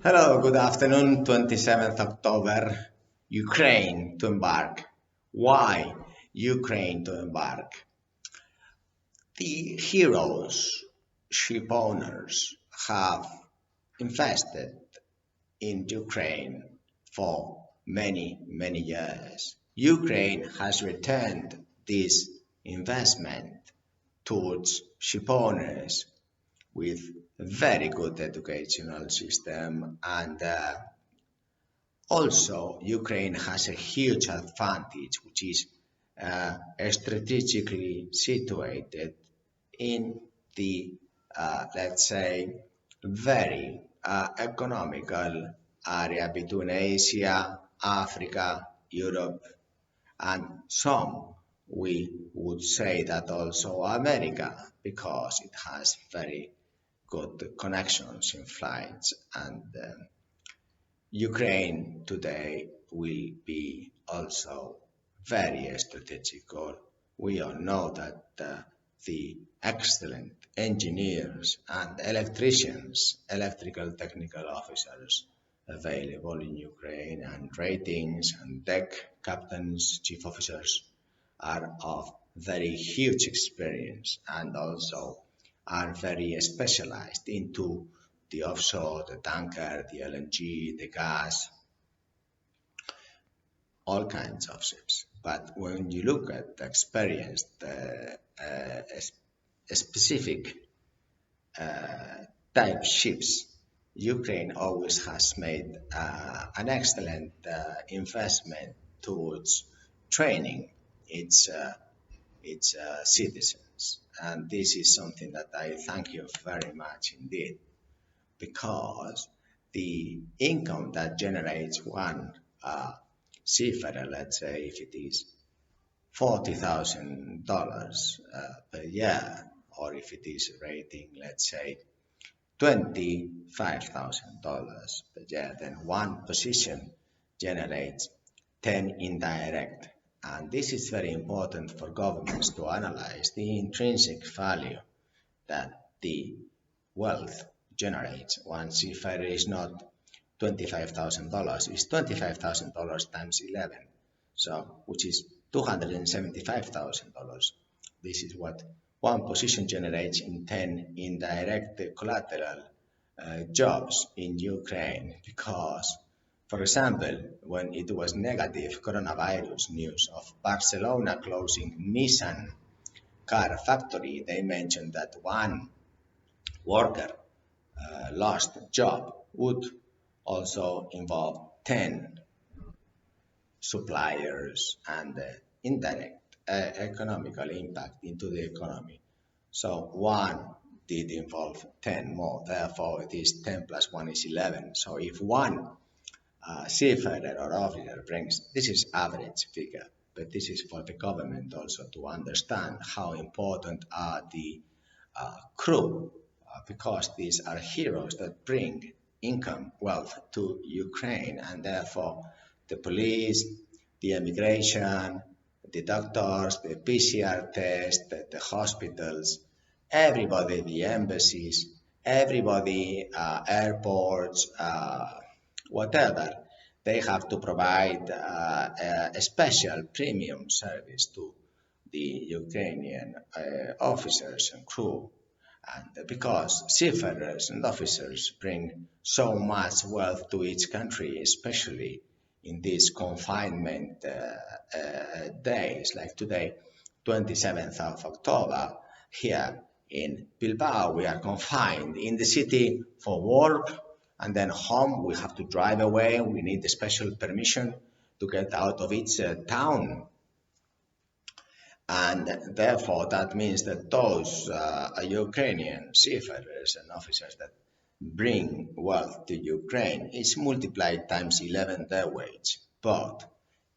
Hello, good afternoon, 27th October, Ukraine to embark. Why Ukraine to embark? The heroes, ship owners, have invested in Ukraine for many, many years. Ukraine has returned this investment towards ship owners with a very good educational system and also, Ukraine has a huge advantage, which is strategically situated in the, let's say, very economical area between Asia, Africa, Europe, and some we would say that also America, because it has very good connections in flights and Ukraine today will be also very strategical. We all know that the excellent engineers and electricians, electrical technical officers available in Ukraine and ratings and deck captains, chief officers are of very huge experience and also are very specialized into the offshore, the tanker, the LNG, the gas, all kinds of ships. But when you look at the experienced, specific type ships, Ukraine always has made an excellent investment towards training its citizens. And this is something that I thank you very much indeed, because the income that generates one seafarer, let's say if it is $40,000 per year, or if it is rating, let's say $25,000 per year, then one position generates 10 indirect. And this is very important for governments to analyze the intrinsic value that the wealth generates. One seafarer is not $25,000, it's $25,000 times 11, so which is $275,000. This is what one position generates in 10 indirect collateral jobs in Ukraine. Because, for example, when it was negative coronavirus news of Barcelona closing Nissan car factory, they mentioned that one worker lost job would also involve 10 suppliers and indirect economical impact into the economy. So one did involve 10 more, therefore it is 10 plus 1 is 11. So if one seafarer or officer brings, this is average figure, but this is for the government also to understand how important are the crew, because these are heroes that bring income, wealth to Ukraine, and therefore the police, the immigration, the doctors, the PCR test, the hospitals, everybody, the embassies, everybody, airports, whatever, they have to provide a special premium service to the Ukrainian officers and crew. And because seafarers and officers bring so much wealth to each country, especially in these confinement days, like today, 27th of October, here in Bilbao, we are confined in the city for work, and then home we have to drive away. We need a special permission to get out of each town. And therefore, that means that those Ukrainian seafarers and officers that bring wealth to Ukraine is multiplied times 11 their wage. But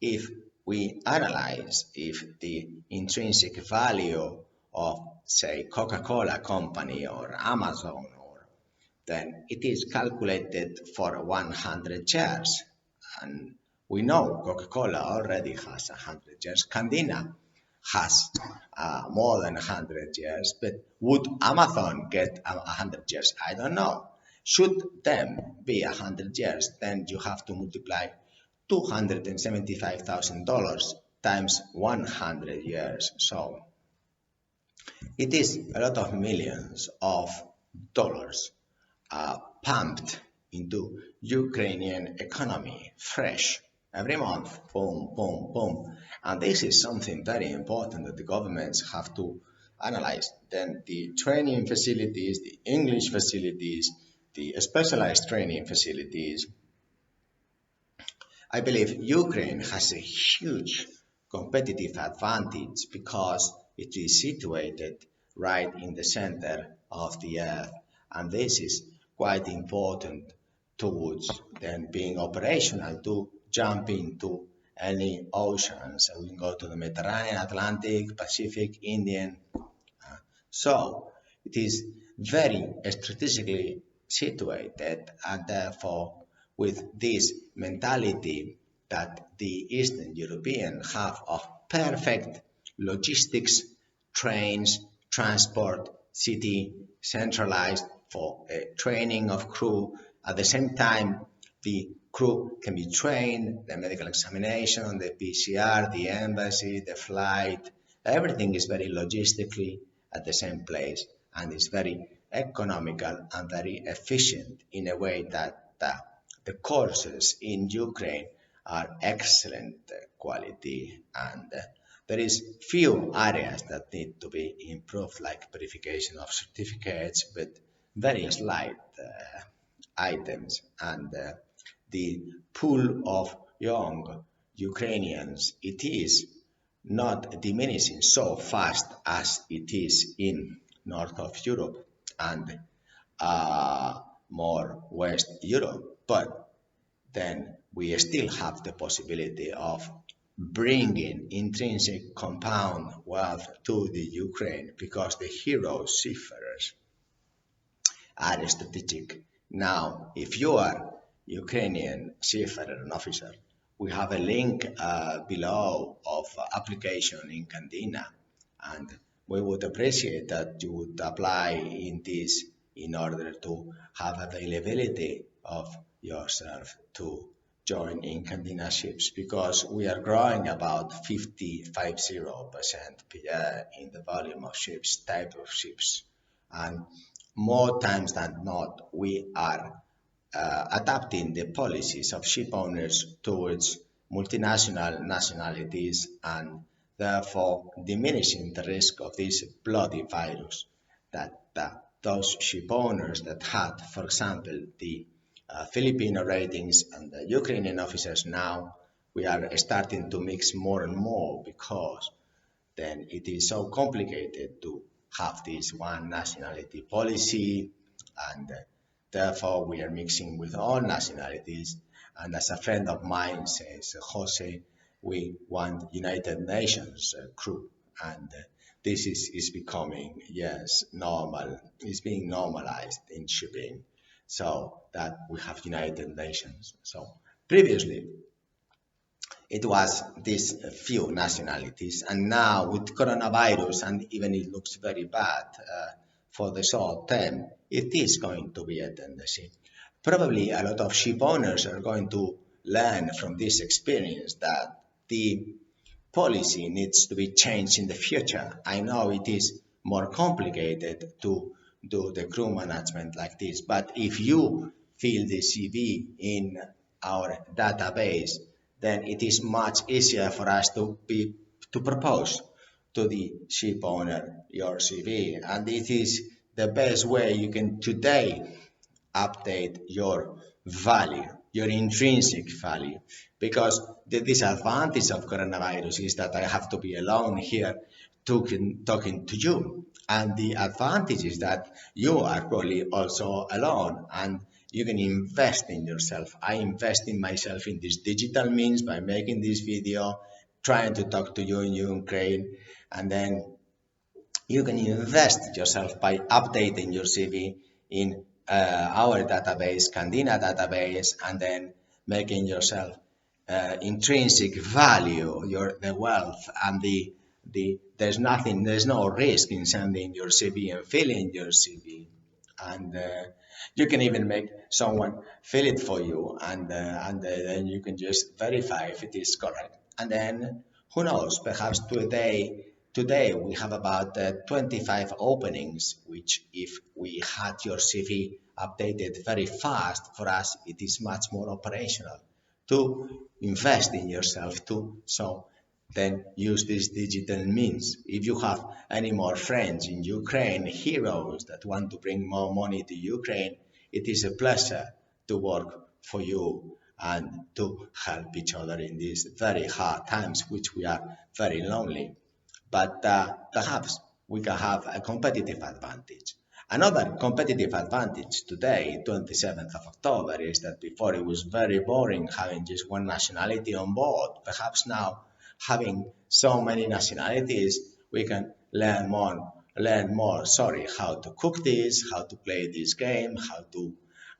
if we analyze if the intrinsic value of, say, Coca-Cola company or Amazon, then it is calculated for 100 shares. And we know Coca-Cola already has 100 shares. Candina has more than 100 years, but would Amazon get 100 years? I don't know. Should them be 100 years, then you have to multiply $275,000 times 100 years. So it is a lot of millions of dollars pumped into Ukrainian economy fresh every month, boom, boom, boom. And this is something very important that the governments have to analyze. Then the training facilities, the English facilities, the specialized training facilities. I believe Ukraine has a huge competitive advantage because it is situated right in the center of the earth, and this is quite important towards then being operational to jump into any oceans. We can go to the Mediterranean, Atlantic, Pacific, Indian. So it is very strategically situated, and therefore with this mentality that the Eastern European have of perfect logistics, trains, transport, city, centralized for training of crew. At the same time, the crew can be trained, the medical examination, the PCR, the embassy, the flight, everything is very logistically at the same place and is very economical and very efficient in a way that the courses in Ukraine are excellent quality, and there is few areas that need to be improved, like verification of certificates, but very slight items, and the pool of young Ukrainians, it is not diminishing so fast as it is in north of Europe and more West Europe, but then we still have the possibility of bringing intrinsic compound wealth to the Ukraine because the hero seafarers are strategic. Now, if you are Ukrainian seafarer and officer, we have a link below of application in Candina, and we would appreciate that you would apply in this in order to have availability of yourself to join in Candina ships, because we are growing about 50% per year in the volume of ships, type of ships, and more times than not, we are adapting the policies of ship owners towards multinational nationalities and therefore diminishing the risk of this bloody virus that those ship owners that had, for example, the Filipino ratings and the Ukrainian officers now, we are starting to mix more and more because then it is so complicated to have this one nationality policy, and therefore we are mixing with all nationalities. And as a friend of mine says, Jose, we want United Nations crew, and this is becoming, yes, normal. It's being normalized in shipping, so that we have United Nations. So previously it was these few nationalities, and now with coronavirus, and even it looks very bad for the short term, it is going to be a tendency. Probably a lot of ship owners are going to learn from this experience that the policy needs to be changed in the future. I know it is more complicated to do the crew management like this, but if you fill the CV in our database, then it is much easier for us to propose to the ship owner your CV, and it is the best way you can today update your value, your intrinsic value, because the disadvantage of coronavirus is that I have to be alone here talking to you, and the advantage is that you are probably also alone and you can invest in yourself. I invest in myself in this digital means by making this video, trying to talk to you in Ukraine, and then you can invest yourself by updating your CV in our database, Candina database, and then making yourself intrinsic value, the wealth, and there's no risk in sending your CV and filling your CV. and you can even make someone fill it for you, and then you can just verify if it is correct. And then who knows? Perhaps today we have about 25 openings, which if we had your CV updated very fast, for us it is much more operational to invest in yourself too. So then use these digital means. If you have any more friends in Ukraine, heroes that want to bring more money to Ukraine, it is a pleasure to work for you and to help each other in these very hard times, which we are very lonely. But perhaps we can have a competitive advantage. Another competitive advantage today, 27th of October, is that before it was very boring having just one nationality on board. Perhaps now, having so many nationalities, we can learn more, how to cook this, how to play this game, how to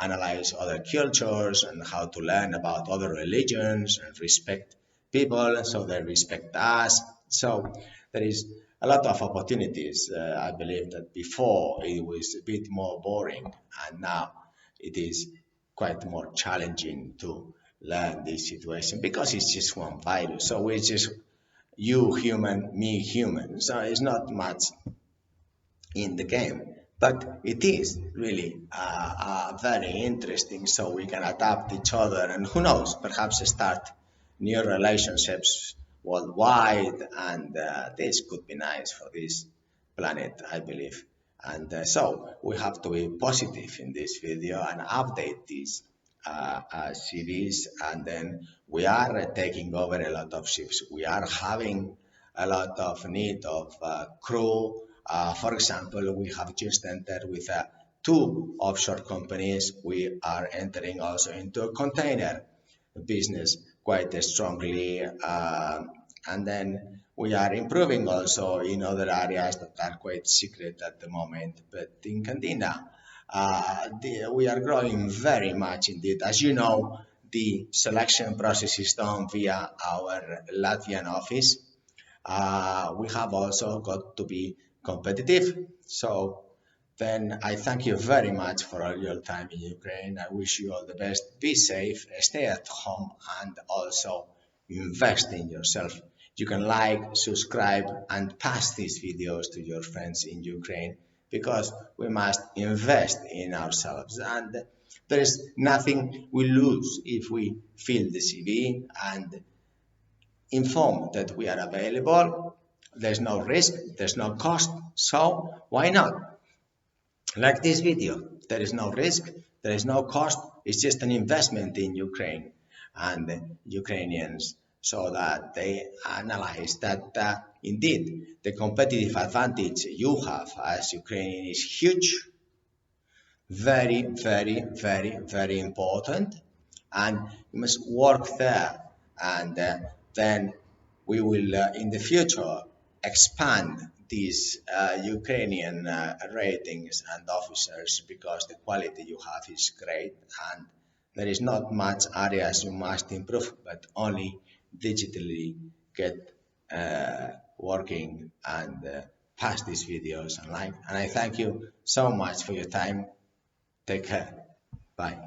analyze other cultures, and how to learn about other religions and respect people so they respect us. So there is a lot of opportunities. I believe that before it was a bit more boring, and now it is quite more challenging to learn this situation because it's just one virus. So it's just you human, me human. So it's not much in the game. But it is really very interesting, so we can adapt each other, and who knows, perhaps start new relationships worldwide, and this could be nice for this planet, I believe. And so we have to be positive in this video and update these series, and then we are taking over a lot of ships. We are having a lot of need of crew. For example, we have just entered with two offshore companies. We are entering also into a container business quite strongly. And then we are improving also in other areas that are quite secret at the moment. But in Candina, we are growing very much indeed. As you know, the selection process is done via our Latvian office. We have also got to be competitive. So then I thank you very much for all your time in Ukraine. I wish you all the best. Be safe, stay at home, and also invest in yourself. You can like, subscribe, and pass these videos to your friends in Ukraine because we must invest in ourselves. And there is nothing we lose if we fill the CV and inform that we are available. There's no risk, there's no cost, so why not? Like this video, there is no risk, there is no cost, it's just an investment in Ukraine and the Ukrainians so that they analyze that indeed the competitive advantage you have as Ukrainian is huge, very, very, very, very important, and you must work there, and then we will in the future expand these Ukrainian ratings and officers because the quality you have is great, and there is not much areas you must improve, but only digitally get working and pass these videos and like. And I thank you so much for your time. Take care. Bye.